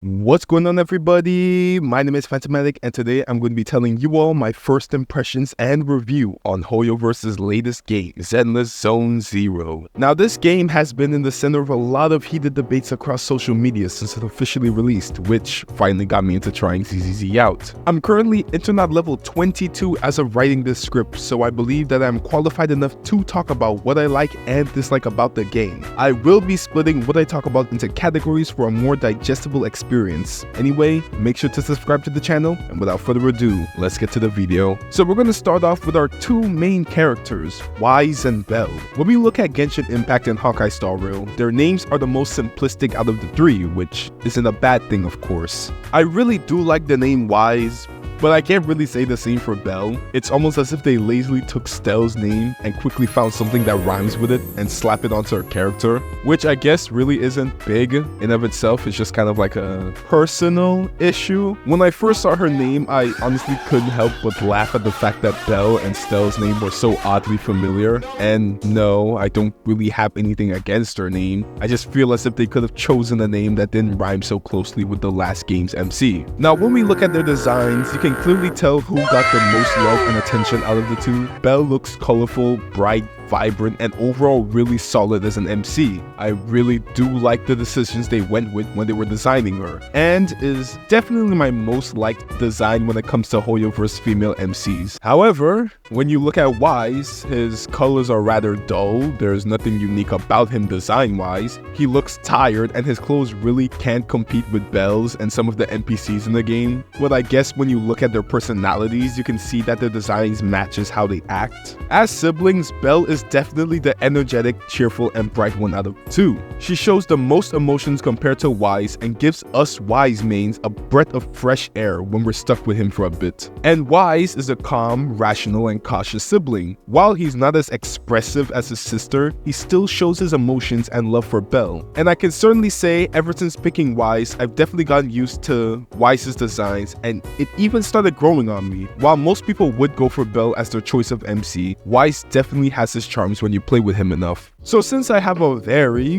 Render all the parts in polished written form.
What's going on, everybody? My name is Phantomatic, and today I'm going to be telling you all my first impressions and review on Hoyoverse's latest game, Zenless Zone Zero. Now, this game has been in the center of a lot of heated debates across social media since it officially released, which finally got me into trying ZZZ out. I'm currently Internet level 22 as of writing this script, so I believe that I'm qualified enough to talk about what I like and dislike about the game. I will be splitting what I talk about into categories for a more digestible experience. Anyway, make sure to subscribe to the channel, and without further ado, let's get to the video. So we're going to start off with our two main characters, Wise and Bell. When we look at Genshin Impact and Hawkeye Star Rail, their names are the most simplistic out of the three, which isn't a bad thing, of course. I really do like the name Wise, but I can't really say the same for Bell. It's almost as if they lazily took Stell's name and quickly found something that rhymes with it and slap it onto her character, which I guess really isn't big in of itself. It's just kind of like a personal issue. When I first saw her name, I honestly couldn't help but laugh at the fact that Bell and Stell's name were so oddly familiar. And no, I don't really have anything against her name. I just feel as if they could have chosen a name that didn't rhyme so closely with the last game's MC. Now, when we look at their designs, you can clearly tell who got the most love and attention out of the two. Belle looks colorful, bright, vibrant, and overall really solid as an MC. I really do like the decisions they went with when they were designing her, and is definitely my most liked design when it comes to Hoyoverse female MCs. However, when you look at Wise, his colors are rather dull. There's nothing unique about him design-wise. He looks tired, and his clothes really can't compete with Belle's and some of the NPCs in the game. But I guess when you look at their personalities, you can see that their designs matches how they act. As siblings, Belle is definitely the energetic, cheerful, and bright one out of the two. She shows the most emotions compared to Wise and gives us Wise mains a breath of fresh air when we're stuck with him for a bit. And Wise is a calm, rational, and cautious sibling. While he's not as expressive as his sister, he still shows his emotions and love for Belle. And I can certainly say, ever since picking Wise, I've definitely gotten used to Wise's designs, and it even started growing on me. While most people would go for Belle as their choice of MC, Wise definitely has his charms when you play with him enough. So since I have a very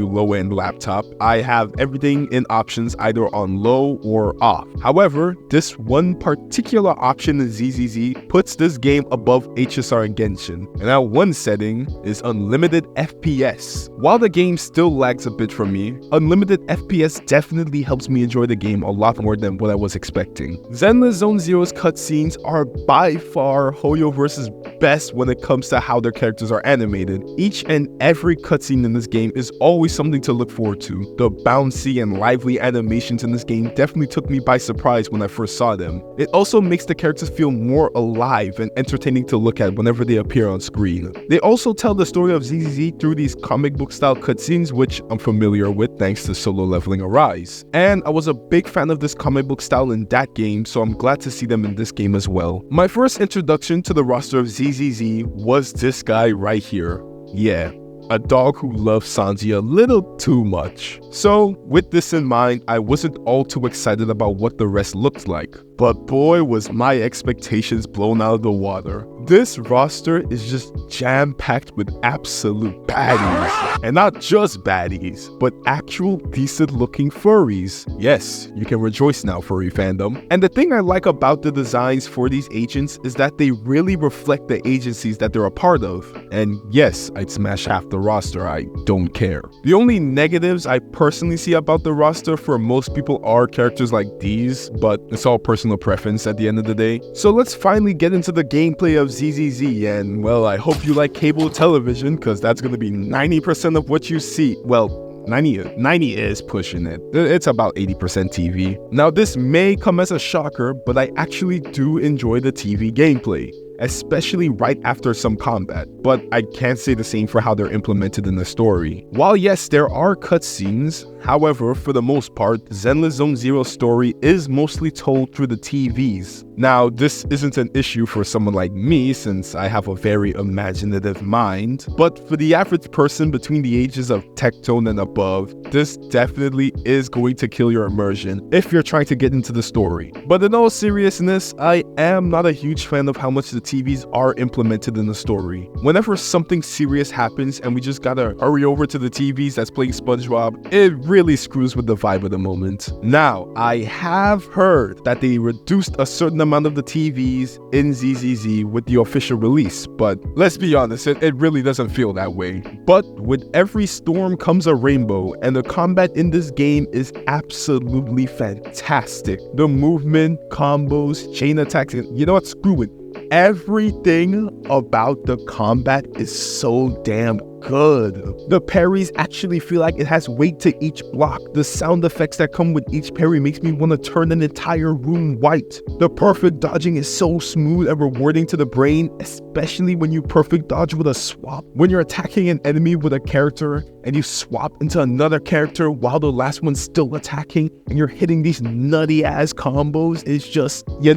low-end laptop, I have everything in options either on low or off. However, this one particular option in ZZZ puts this game above HSR and Genshin, and that one setting is unlimited FPS. While the game still lags a bit for me, unlimited FPS definitely helps me enjoy the game a lot more than what I was expecting. Zenless Zone Zero's cutscenes are by far Hoyoverse's best when it comes to how their characters are animated. Each and every cutscene in this game is always something to look forward to. The bouncy and lively animations in this game definitely took me by surprise when I first saw them. It also makes the characters feel more alive and entertaining to look at whenever they appear on screen. They also tell the story of ZZZ through these comic book style cutscenes, which I'm familiar with thanks to Solo Leveling Arise. And I was a big fan of this comic book style in that game, so I'm glad to see them in this game as well. My first introduction to the roster of ZZZ was this guy right here. Yeah, a dog who loves Sanji a little too much. So, with this in mind, I wasn't all too excited about what the rest looked like. But boy, was my expectations blown out of the water. This roster is just jam-packed with absolute baddies. And not just baddies, but actual decent-looking furries. Yes, you can rejoice now, furry fandom. And the thing I like about the designs for these agents is that they really reflect the agencies that they're a part of. And yes, I'd smash half the roster, I don't care. The only negatives I personally see about the roster for most people are characters like these, but it's all personal preference at the end of the day. So let's finally get into the gameplay of ZZZ, and well, I hope you like cable television, because that's going to be 90% of what you see. Well, 90 is pushing it. It's about 80% TV. Now, this may come as a shocker, but I actually do enjoy the TV gameplay, especially right after some combat, but I can't say the same for how they're implemented in the story. While yes, there are cutscenes, however, for the most part, Zenless Zone Zero's story is mostly told through the TVs. Now, this isn't an issue for someone like me since I have a very imaginative mind, but for the average person between the ages of Tectone and above, this definitely is going to kill your immersion if you're trying to get into the story. But in all seriousness, I am not a huge fan of how much the TVs are implemented in the story. Whenever something serious happens and we just gotta hurry over to the TVs that's playing SpongeBob, it really screws with the vibe of the moment. Now, I have heard that they reduced a certain amount of the TVs in ZZZ with the official release, but let's be honest, it really doesn't feel that way. But with every storm comes a rainbow, and the combat in this game is absolutely fantastic. The movement, combos, chain attacks, you know what, screw it. Everything about the combat is so damn good. The parries actually feel like it has weight to each block. The sound effects that come with each parry makes me want to turn an entire room white. The perfect dodging is so smooth and rewarding to the brain, especially when you perfect dodge with a swap. When you're attacking an enemy with a character and you swap into another character while the last one's still attacking and you're hitting these nutty ass combos, it's just, yeah,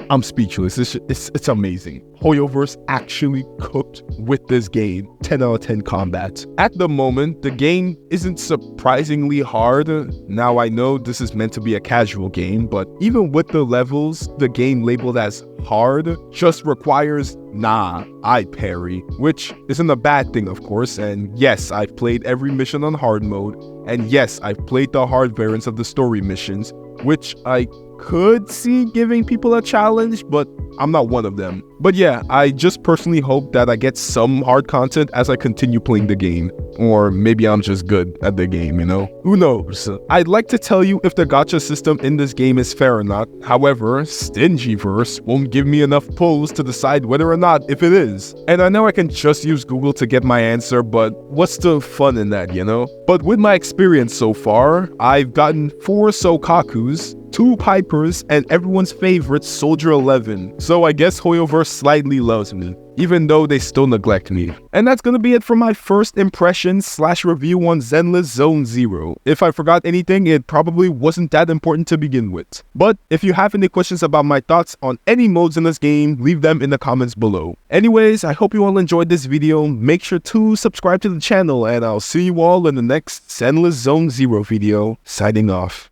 I'm speechless. It's amazing. Hoyoverse actually cooked with this game. 10 out of 10 combat. At the moment, the game isn't surprisingly hard. Now I know this is meant to be a casual game, but even with the levels, the game labeled as hard just requires, nah, I parry, which isn't a bad thing, of course. And yes, I've played every mission on hard mode, and yes, I've played the hard variants of the story missions, which I could see giving people a challenge, but I'm not one of them. But yeah, I just personally hope that I get some hard content as I continue playing the game. Or maybe I'm just good at the game, you know? Who knows? I'd like to tell you if the gacha system in this game is fair or not. However, Stingyverse won't give me enough polls to decide whether or not if it is. And I know I can just use Google to get my answer, but what's the fun in that, you know? But with my experience so far, I've gotten 4 Sokakus, 2 Pipers, and everyone's favorite Soldier 11. So I guess Hoyoverse slightly loves me, even though they still neglect me. And that's gonna be it for my first impression/review on Zenless Zone Zero. If I forgot anything, it probably wasn't that important to begin with. But if you have any questions about my thoughts on any modes in this game, leave them in the comments below. Anyways, I hope you all enjoyed this video. Make sure to subscribe to the channel, and I'll see you all in the next Zenless Zone Zero video. Signing off.